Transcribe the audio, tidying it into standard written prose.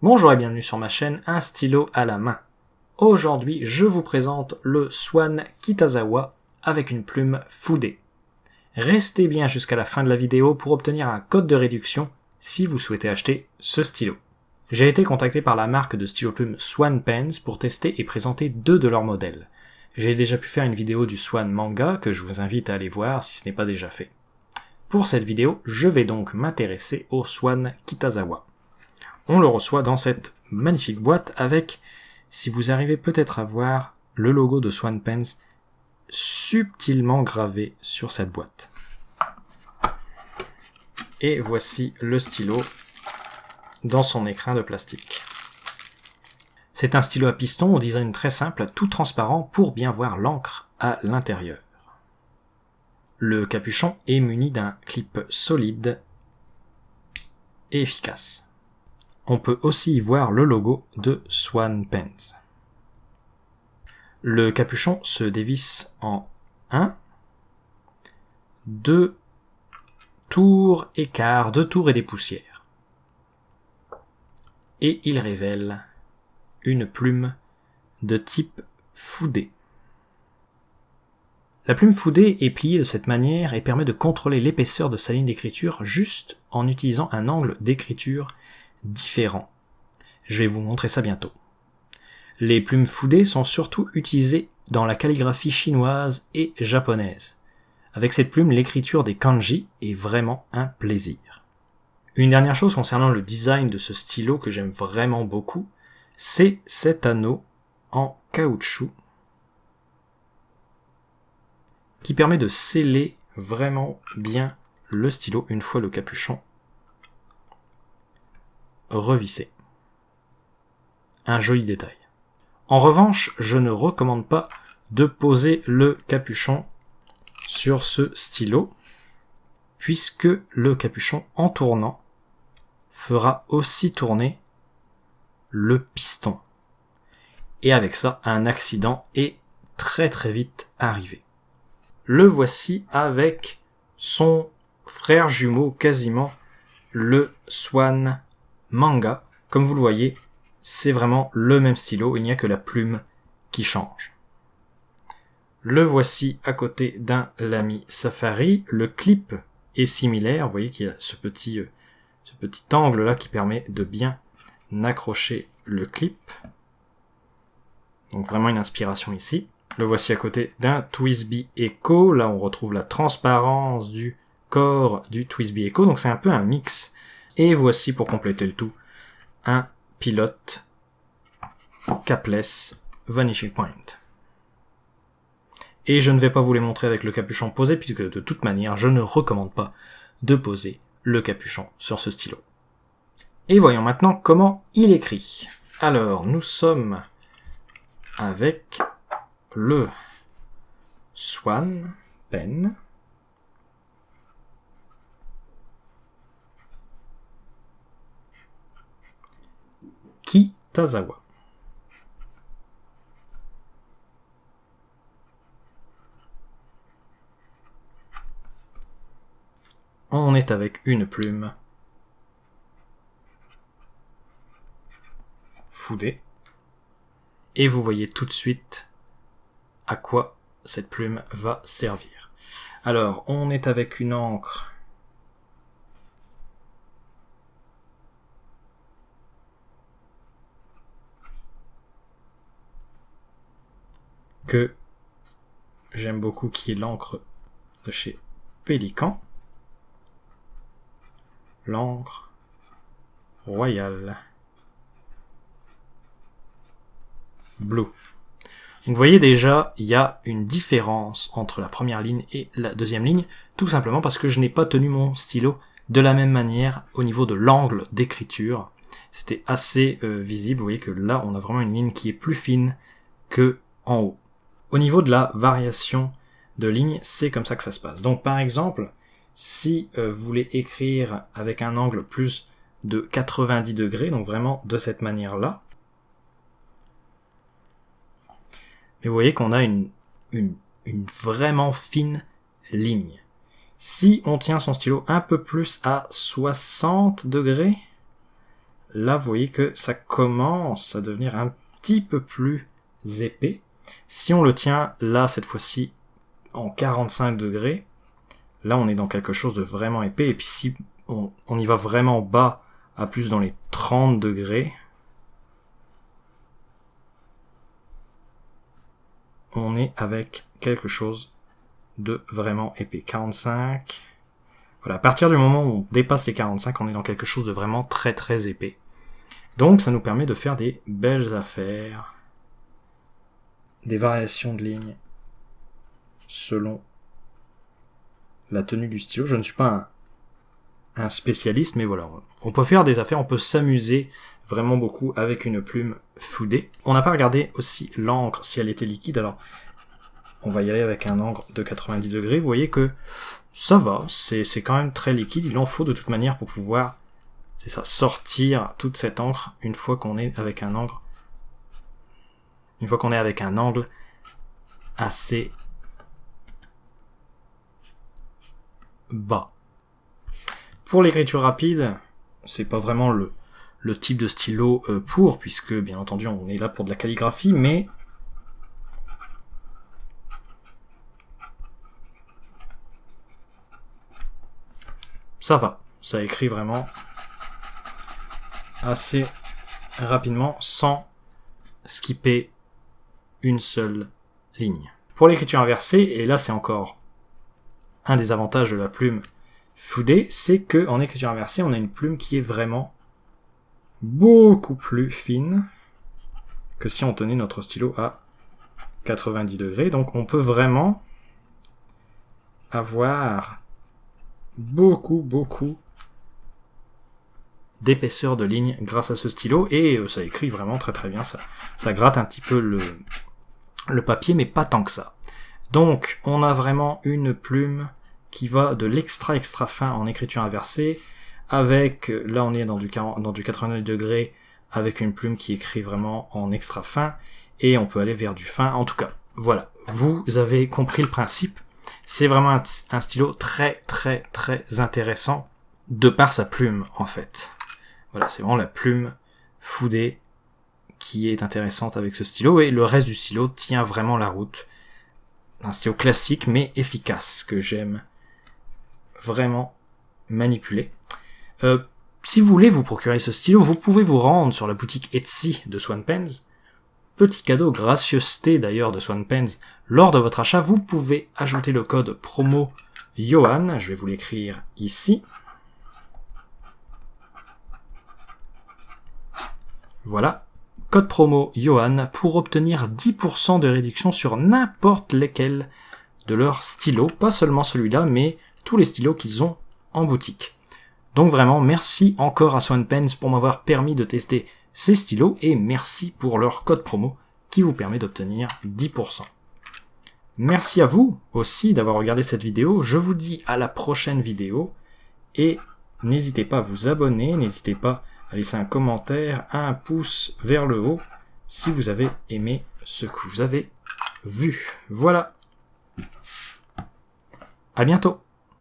Bonjour et bienvenue sur ma chaîne Un stylo à la main. Aujourd'hui, je vous présente le Swan Kitazawa avec une plume Fude. Restez bien jusqu'à la fin de la vidéo pour obtenir un code de réduction si vous souhaitez acheter ce stylo. J'ai été contacté par la marque de stylo plume Swan Pens pour tester et présenter deux de leurs modèles. J'ai déjà pu faire une vidéo du Swan Manga que je vous invite à aller voir si ce n'est pas déjà fait. Pour cette vidéo, je vais donc m'intéresser au Swan Kitazawa. On le reçoit dans cette magnifique boîte avec, si vous arrivez peut-être à voir, le logo de Swan Pens subtilement gravé sur cette boîte. Et voici le stylo dans son écrin de plastique. C'est un stylo à piston au design très simple, tout transparent pour bien voir l'encre à l'intérieur. Le capuchon est muni d'un clip solide et efficace. On peut aussi y voir le logo de Swan Pens. Le capuchon se dévisse en 1, 2 tours et quart, 2 tours et des poussières. Et il révèle une plume de type Fude. La plume Fude est pliée de cette manière et permet de contrôler l'épaisseur de sa ligne d'écriture juste en utilisant un angle d'écriture différent. Je vais vous montrer ça bientôt. Les plumes Fude sont surtout utilisées dans la calligraphie chinoise et japonaise. Avec cette plume, l'écriture des kanji est vraiment un plaisir. Une dernière chose concernant le design de ce stylo que j'aime vraiment beaucoup, c'est cet anneau en caoutchouc qui permet de sceller vraiment bien le stylo une fois le capuchon revissé. Un joli détail. En revanche, je ne recommande pas de poser le capuchon sur ce stylo, puisque le capuchon, en tournant, fera aussi tourner le piston. Et avec ça, un accident est très vite arrivé. Le voici avec son frère jumeau quasiment, le Swan Manga. Comme vous le voyez, c'est vraiment le même stylo, il n'y a que la plume qui change. Le voici à côté d'un Lamy Safari. Le clip est similaire, vous voyez qu'il y a ce petit angle là qui permet de bien accrocher le clip. Donc vraiment une inspiration ici. Le voici à côté d'un TWSBI Echo. Là on retrouve la transparence du corps du TWSBI Echo, donc c'est un peu un mix. Et voici pour compléter le tout, un pilote capless Vanishing Point. Et je ne vais pas vous les montrer avec le capuchon posé, puisque de toute manière, je ne recommande pas de poser le capuchon sur ce stylo. Et voyons maintenant comment il écrit. Alors, nous sommes avec le Swan Pen. Kitazawa. On est avec une plume Fude. Et vous voyez tout de suite à quoi cette plume va servir. Alors, on est avec une encre que j'aime beaucoup, qui est l'encre de chez Pélican. L'encre Royal Blue. Donc vous voyez déjà, il y a une différence entre la première ligne et la deuxième ligne, tout simplement parce que je n'ai pas tenu mon stylo de la même manière au niveau de l'angle d'écriture. C'était assez visible, vous voyez que là on a vraiment une ligne qui est plus fine que en haut. Au niveau de la variation de ligne, c'est comme ça que ça se passe. Donc par exemple, si vous voulez écrire avec un angle plus de 90 degrés, donc vraiment de cette manière-là, et vous voyez qu'on a une vraiment fine ligne. Si on tient son stylo un peu plus à 60 degrés, là vous voyez que ça commence à devenir un petit peu plus épais. Si on le tient là cette fois-ci en 45 degrés, là on est dans quelque chose de vraiment épais, et puis si on y va vraiment bas, à plus dans les 30 degrés, on est avec quelque chose de vraiment épais. 45, voilà, à partir du moment où on dépasse les 45, on est dans quelque chose de vraiment très très épais. Donc ça nous permet de faire des belles affaires, des variations de lignes selon la tenue du stylo. Je ne suis pas un spécialiste, mais voilà, on peut faire des affaires, on peut s'amuser vraiment beaucoup avec une plume Fude. On n'a pas regardé aussi l'encre, si elle était liquide, alors on va y aller avec un encre de 90 degrés. Vous voyez que ça va, c'est quand même très liquide, il en faut de toute manière pour pouvoir, c'est ça, sortir toute cette encre une fois qu'on est avec un angle, assez bas. Pour l'écriture rapide, c'est pas vraiment le type de stylo puisque bien entendu on est là pour de la calligraphie, mais ça va, ça écrit vraiment assez rapidement sans skipper une seule ligne. Pour l'écriture inversée, et là c'est encore un des avantages de la plume Fude, c'est que en écriture inversée, on a une plume qui est vraiment beaucoup plus fine que si on tenait notre stylo à 90 degrés. Donc on peut vraiment avoir beaucoup d'épaisseur de ligne grâce à ce stylo, et ça écrit vraiment très très bien, ça gratte un petit peu le papier, mais pas tant que ça. Donc on a vraiment une plume qui va de l'extra fin en écriture inversée, avec, là on est dans du 90 degrés, avec une plume qui écrit vraiment en extra fin, et on peut aller vers du fin. En tout cas, voilà, vous avez compris le principe. C'est vraiment un stylo très intéressant, de par sa plume en fait. Voilà, c'est vraiment la plume Fude qui est intéressante avec ce stylo, et le reste du stylo tient vraiment la route. Un stylo classique mais efficace, que j'aime vraiment manipuler. Si vous voulez vous procurer ce stylo, vous pouvez vous rendre sur la boutique Etsy de Swan Pens. Petit cadeau, gracieuseté d'ailleurs de Swan Pens, lors de votre achat, vous pouvez ajouter le code promo Johan, je vais vous l'écrire ici. Voilà, code promo Johan pour obtenir 10% de réduction sur n'importe lesquels de leurs stylos, pas seulement celui-là, mais tous les stylos qu'ils ont en boutique. Donc vraiment, merci encore à Swan Pens pour m'avoir permis de tester ces stylos, et merci pour leur code promo qui vous permet d'obtenir 10%. Merci à vous aussi d'avoir regardé cette vidéo, je vous dis à la prochaine vidéo, et n'hésitez pas à vous abonner, n'hésitez pas à laisser un commentaire, un pouce vers le haut, si vous avez aimé ce que vous avez vu. Voilà. À bientôt.